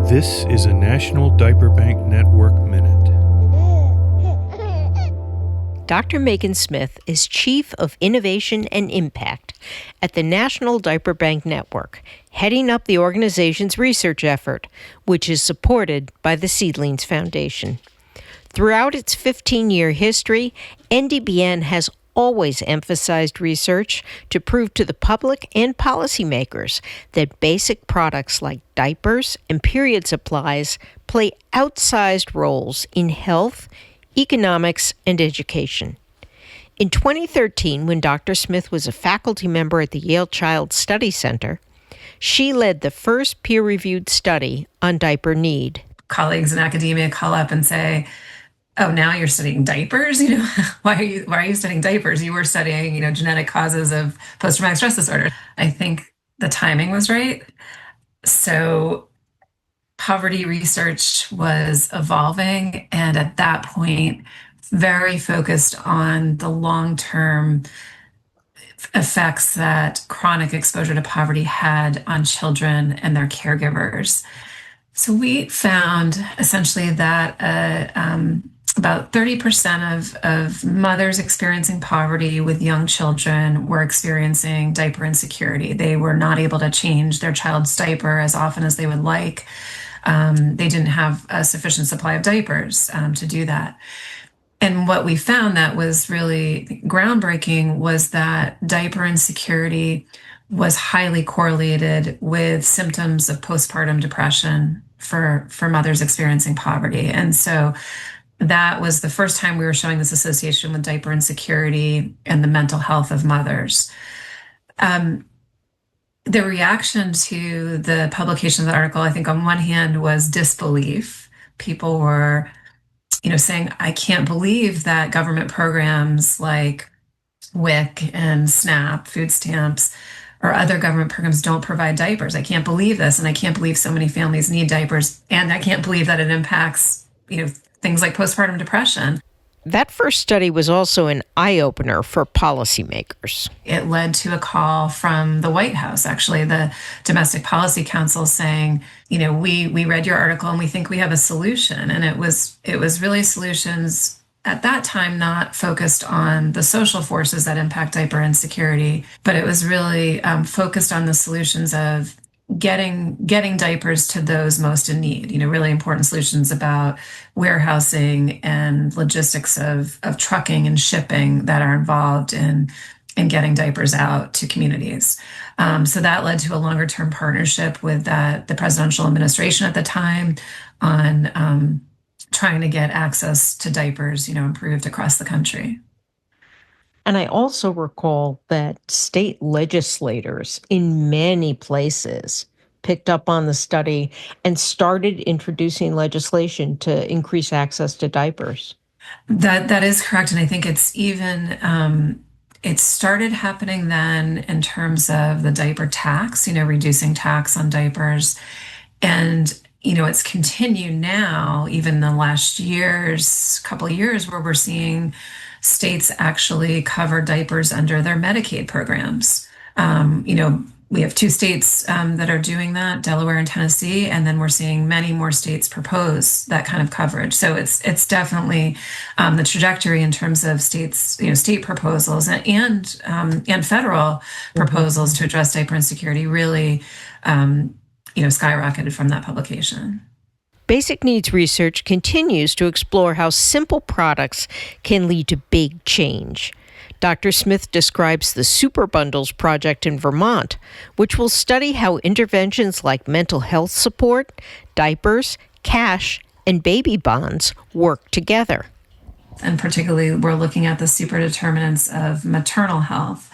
This is a National Diaper Bank Network Minute. Dr. Megan Smith is Chief of Innovation and Impact at the National Diaper Bank Network, heading up the organization's research effort, which is supported by the Seedlings Foundation. Throughout its 15-year history, NDBN has always emphasized research to prove to the public and policymakers that basic products like diapers and period supplies play outsized roles in health, economics, and education. In 2013, when Dr. Smith was a faculty member at the Yale Child Study Center, she led the first peer-reviewed study on diaper need. Colleagues in academia call up and say, "Oh, now you're studying diapers? Why are you studying diapers? You were studying, genetic causes of post-traumatic stress disorder." I think the timing was right. So poverty research was evolving, and at that point, very focused on the long-term effects that chronic exposure to poverty had on children and their caregivers. So we found essentially that about 30% of mothers experiencing poverty with young children were experiencing diaper insecurity. They were not able to change their child's diaper as often as they would like. They didn't have a sufficient supply of diapers to do that. And what we found that was really groundbreaking was that diaper insecurity was highly correlated with symptoms of postpartum depression for mothers experiencing poverty. And so that was the first time we were showing this association with diaper insecurity and the mental health of mothers. The reaction to the publication of the article, I think on one hand, was disbelief. People were, saying, "I can't believe that government programs like WIC and SNAP, food stamps, or other government programs don't provide diapers. I can't believe this, and I can't believe so many families need diapers, and I can't believe that it impacts, things like postpartum depression." That first study was also an eye-opener for policymakers. It led to a call from the White House, actually, the Domestic Policy Council, saying, we read your article and we think we have a solution. And it was really solutions at that time not focused on the social forces that impact diaper insecurity, but it was really focused on the solutions of getting diapers to those most in need, really important solutions about warehousing and logistics of trucking and shipping that are involved in getting diapers out to communities. So that led to a longer term partnership with the presidential administration at the time on trying to get access to diapers, improved across the country. And I also recall that state legislators in many places picked up on the study and started introducing legislation to increase access to diapers. That is correct. And I think it's even, it started happening then in terms of the diaper tax, reducing tax on diapers. And it's continued now, even in the last couple of years, where we're seeing states actually cover diapers under their Medicaid programs. We have two states that are doing that, Delaware and Tennessee, and then we're seeing many more states propose that kind of coverage. So it's definitely the trajectory in terms of states, state proposals and federal proposals to address diaper insecurity really, skyrocketed from that publication. Basic needs research continues to explore how simple products can lead to big change. Dr. Smith describes the Super Bundles project in Vermont, which will study how interventions like mental health support, diapers, cash, and baby bonds work together. And particularly, we're looking at the super determinants of maternal health,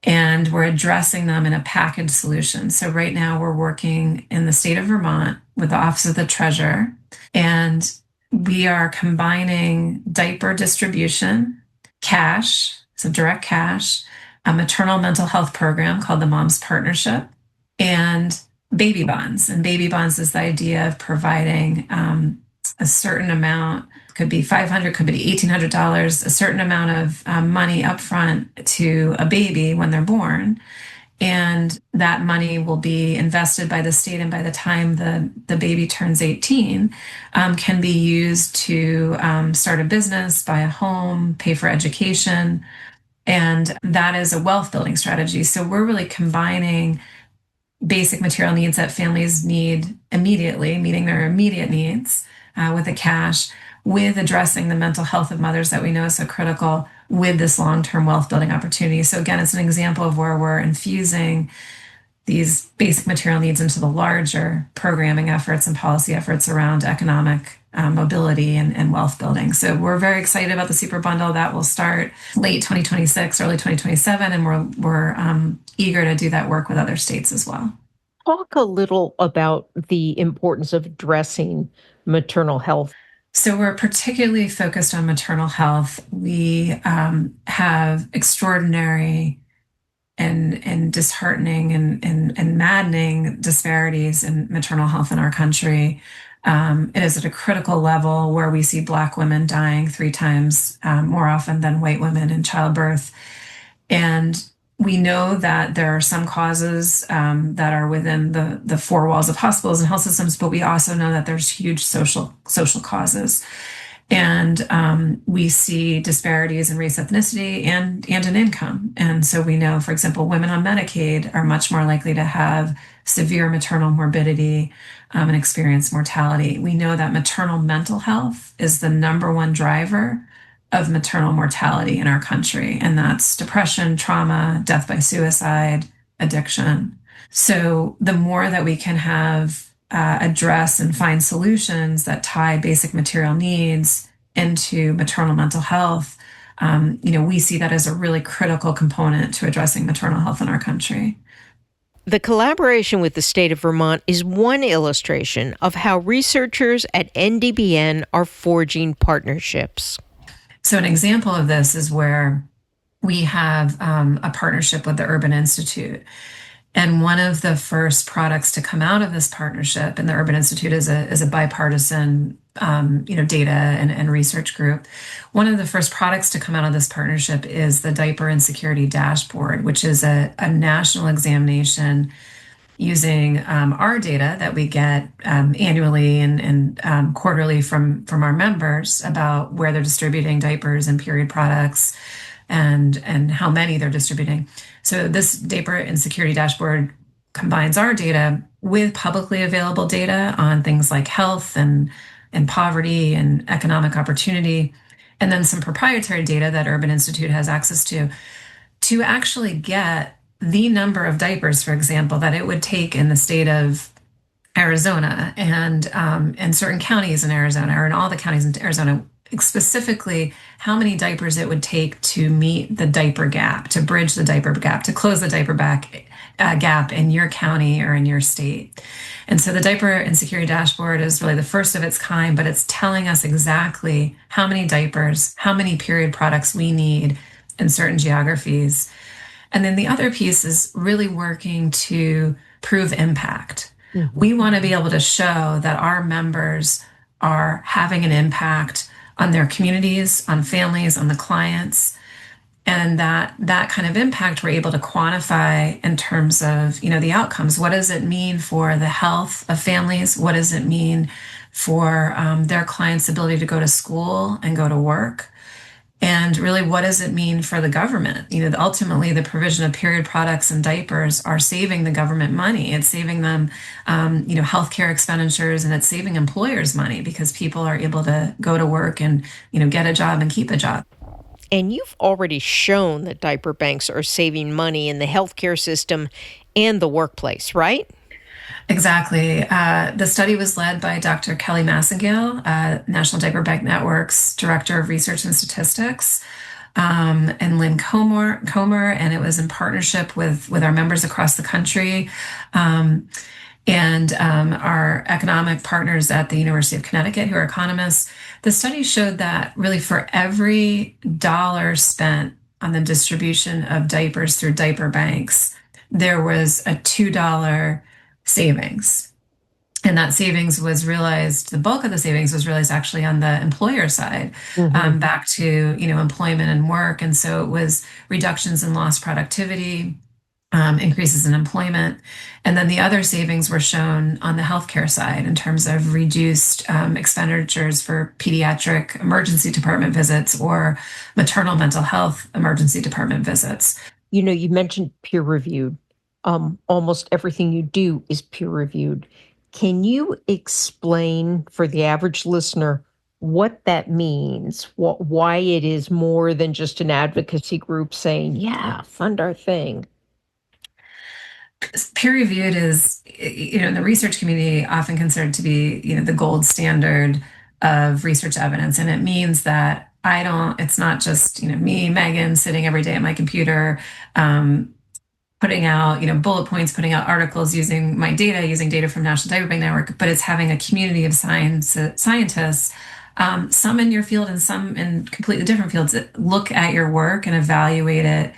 and we're addressing them in a packaged solution. So right now we're working in the state of Vermont with the Office of the Treasurer, and we are combining diaper distribution, cash, so direct cash, a maternal mental health program called the Moms Partnership, and baby bonds. And baby bonds is the idea of providing a certain amount, could be $500, could be $1,800, a certain amount of money upfront to a baby when they're born. And that money will be invested by the state, and by the time the baby turns 18, can be used to start a business, buy a home, pay for education. And that is a wealth building strategy. So we're really combining basic material needs that families need immediately, meeting their immediate needs with the cash, with addressing the mental health of mothers that we know is so critical with this long-term wealth building opportunity. So again, it's an example of where we're infusing these basic material needs into the larger programming efforts and policy efforts around economic mobility and wealth building. So we're very excited about the super bundle that will start late 2026, early 2027, and we're eager to do that work with other states as well. Talk a little about the importance of addressing maternal health. So we're particularly focused on maternal health. We have extraordinary and disheartening and maddening disparities in maternal health in our country. It is at a critical level where we see Black women dying 3 times more often than white women in childbirth. And we know that there are some causes that are within the 4 walls of hospitals and health systems, but we also know that there's huge social causes. And we see disparities in race, ethnicity, and in income. And so we know, for example, women on Medicaid are much more likely to have severe maternal morbidity and experience mortality. We know that maternal mental health is the #1 driver of maternal mortality in our country, and that's depression, trauma, death by suicide, addiction. So the more that we can have address and find solutions that tie basic material needs into maternal mental health, we see that as a really critical component to addressing maternal health in our country. The collaboration with the state of Vermont is one illustration of how researchers at NDBN are forging partnerships. So an example of this is where we have a partnership with the Urban Institute. And one of the first products to come out of this partnership, and the Urban Institute is a bipartisan, data and research group. One of the first products to come out of this partnership is the Diaper Insecurity Dashboard, which is a national examination using our data that we get annually and quarterly from our members about where they're distributing diapers and period products and how many they're distributing. So this Diaper Insecurity Dashboard combines our data with publicly available data on things like health and poverty and economic opportunity, and then some proprietary data that Urban Institute has access to actually get the number of diapers, for example, that it would take in the state of Arizona and certain counties in Arizona, or in all the counties in Arizona, specifically how many diapers it would take to meet the diaper gap, to bridge the diaper gap, to close the diaper gap in your county or in your state. And so the Diaper Insecurity Dashboard is really the first of its kind, but it's telling us exactly how many diapers, how many period products we need in certain geographies. And then the other piece is really working to prove impact. Mm-hmm. We want to be able to show that our members are having an impact on their communities, on families, on the clients, and that kind of impact we're able to quantify in terms of the outcomes. What does it mean for the health of families? What does it mean for their clients' ability to go to school and go to work? And really, what does it mean for the government? Ultimately, the provision of period products and diapers are saving the government money. It's saving them, healthcare expenditures, and it's saving employers money because people are able to go to work and, get a job and keep a job. And you've already shown that diaper banks are saving money in the healthcare system and the workplace, right? Exactly. The study was led by Dr. Kelly Massengale, National Diaper Bank Network's Director of Research and Statistics, and Lynn Comer, and it was in partnership with our members across the country and our economic partners at the University of Connecticut, who are economists. The study showed that really for every dollar spent on the distribution of diapers through diaper banks, there was a $2 savings. And that savings was realized, the bulk of the savings was realized actually on the employer side, mm-hmm. Back to, employment and work. And so it was reductions in lost productivity, increases in employment. And then the other savings were shown on the healthcare side in terms of reduced expenditures for pediatric emergency department visits or maternal mental health emergency department visits. You mentioned peer reviewed. Almost everything you do is peer reviewed. Can you explain for the average listener what that means? Why it is more than just an advocacy group saying, yeah, fund our thing? Peer reviewed is, in the research community, often considered to be, the gold standard of research evidence. And it means that it's not just, me, Megan, sitting every day at my computer, putting out, bullet points, putting out articles using my data, using data from National Diaper Bank Network, but it's having a community of scientists, some in your field and some in completely different fields, that look at your work and evaluate it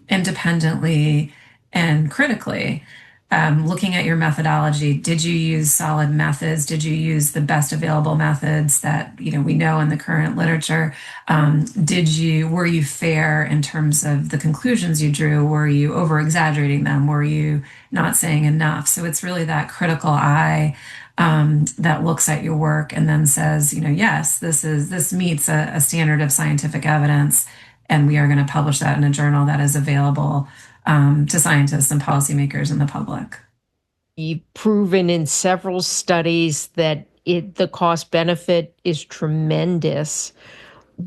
independently and critically. Looking at your methodology, did you use solid methods? Did you use the best available methods that we know in the current literature? Were you fair in terms of the conclusions you drew? Were you over exaggerating them? Were you not saying enough? So it's really that critical eye that looks at your work and then says, yes, this meets a standard of scientific evidence, and we are going to publish that in a journal that is available to scientists and policymakers and the public. You've proven in several studies that the cost benefit is tremendous.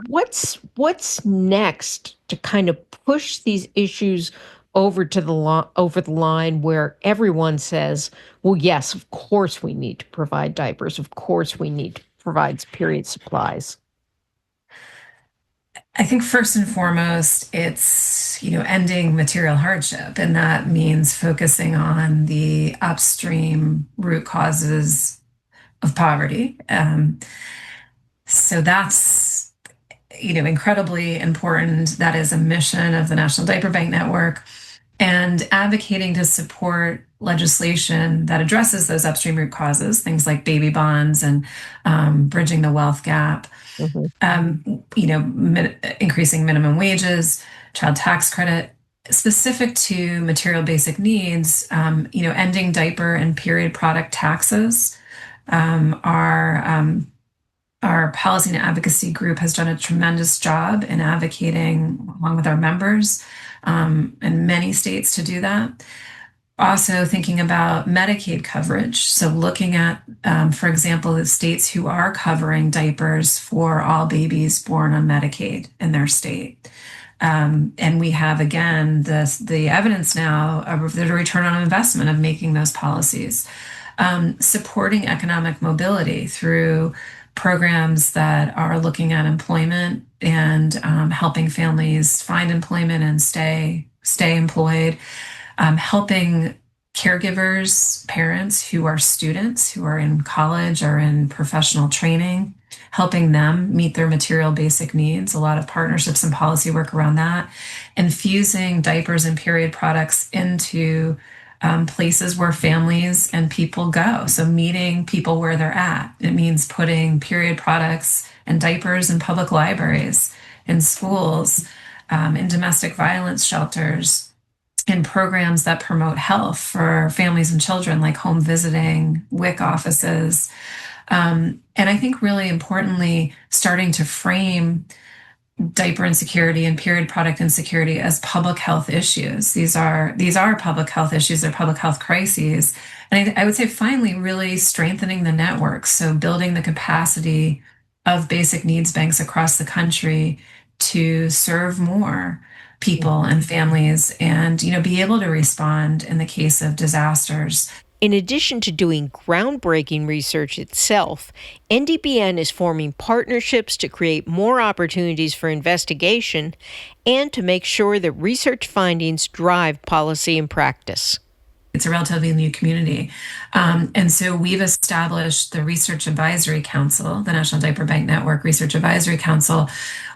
What's next to kind of push these issues over the line where everyone says, well, yes, of course we need to provide diapers. Of course we need to provide period supplies. I think first and foremost, it's, ending material hardship. And that means focusing on the upstream root causes of poverty. So that's, incredibly important. That is a mission of the National Diaper Bank Network, and advocating to support legislation that addresses those upstream root causes, things like baby bonds and bridging the wealth gap. Increasing minimum wages, child tax credit, specific to material basic needs, ending diaper and period product taxes. Our policy and advocacy group has done a tremendous job in advocating, along with our members, in many states to do that. Also thinking about Medicaid coverage. So looking at, for example, the states who are covering diapers for all babies born on Medicaid in their state. And we have, again, the evidence now of the return on investment of making those policies. Supporting economic mobility through programs that are looking at employment and helping families find employment and stay employed. Helping caregivers, parents who are students, who are in college or in professional training, helping them meet their material basic needs, a lot of partnerships and policy work around that, infusing diapers and period products into places where families and people go. So meeting people where they're at. It means putting period products and diapers in public libraries, in schools, in domestic violence shelters, in programs that promote health for families and children, like home visiting, WIC offices. And I think really importantly, starting to frame diaper insecurity and period product insecurity as public health issues. These are public health issues, they're public health crises. And I would say finally really strengthening the network. So building the capacity of basic needs banks across the country to serve more people and families and, be able to respond in the case of disasters. In addition to doing groundbreaking research itself, NDBN is forming partnerships to create more opportunities for investigation and to make sure that research findings drive policy and practice. It's a relatively new community. And so we've established the Research Advisory Council, the National Diaper Bank Network Research Advisory Council,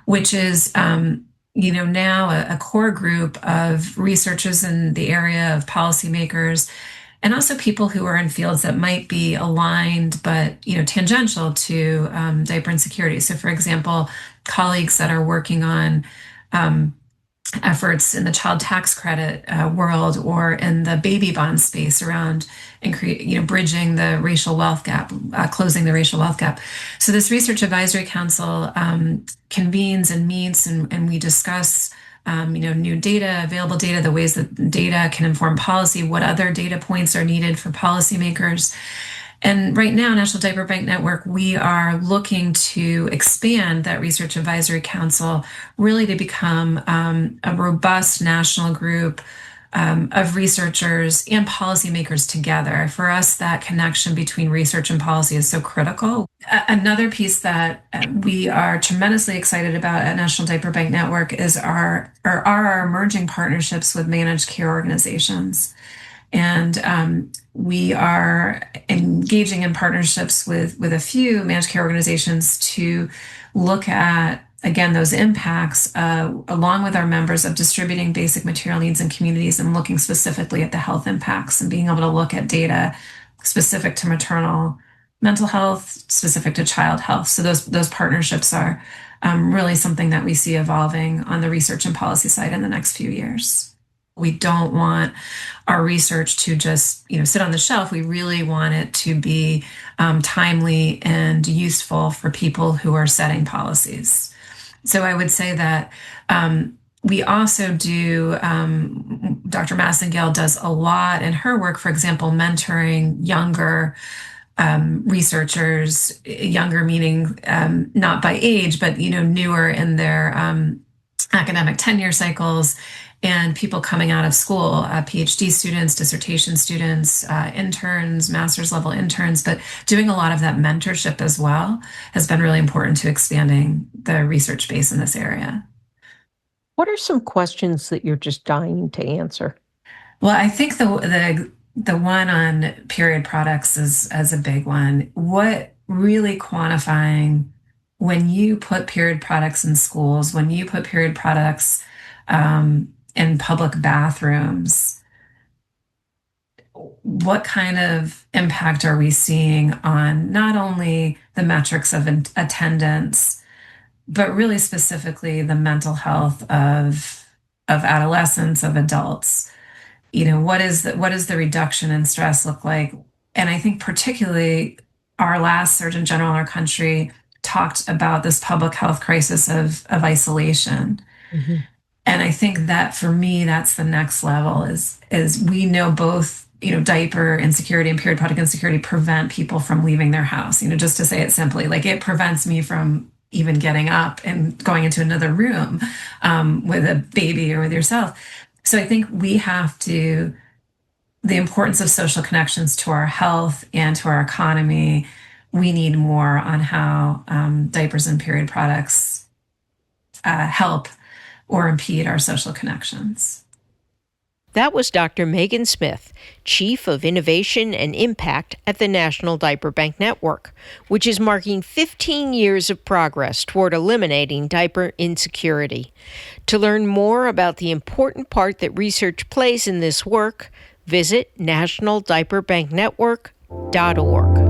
which is now a core group of researchers in the area of policymakers and also people who are in fields that might be aligned but tangential to diaper insecurity. So, for example, colleagues that are working on efforts in the child tax credit world or in the baby bond space around bridging the racial wealth gap, closing the racial wealth gap. So this Research Advisory Council convenes and meets, and we discuss new data, available data, the ways that data can inform policy, what other data points are needed for policymakers. And right now, National Diaper Bank Network, we are looking to expand that Research Advisory Council really to become a robust national group of researchers and policymakers together. For us, that connection between research and policy is so critical. Another piece that we are tremendously excited about at National Diaper Bank Network is our emerging partnerships with managed care organizations. And we are engaging in partnerships with a few managed care organizations to look at, again, those impacts along with our members of distributing basic material needs in communities and looking specifically at the health impacts and being able to look at data specific to maternal mental health, specific to child health. So those partnerships are really something that we see evolving on the research and policy side in the next few years. We don't want our research to just, sit on the shelf. We really want it to be timely and useful for people who are setting policies. So I would say that we also do, Dr. Massengale does a lot in her work, for example, mentoring younger researchers, younger meaning not by age, but, newer in their academic tenure cycles, and people coming out of school, PhD students, dissertation students, interns, master's level interns, but doing a lot of that mentorship as well has been really important to expanding the research base in this area. What are some questions that you're just dying to answer? Well, I think the one on period products is a big one. What really quantifying when you put period products in schools, when you put period products in public bathrooms, what kind of impact are we seeing on not only the metrics of attendance, but really specifically the mental health of adolescents, of adults? What does the reduction in stress look like? And I think particularly our last Surgeon General in our country talked about this public health crisis of isolation. Mm-hmm. And I think that for me, that's the next level is we know both, diaper insecurity and period product insecurity prevent people from leaving their house. Just to say it simply, like it prevents me from even getting up and going into another room with a baby or with yourself. So I think we have to, the importance of social connections to our health and to our economy, we need more on how diapers and period products help or impede our social connections. That was Dr. Megan Smith, Chief of Innovation and Impact at the National Diaper Bank Network, which is marking 15 years of progress toward eliminating diaper insecurity. To learn more about the important part that research plays in this work, visit nationaldiaperbanknetwork.org.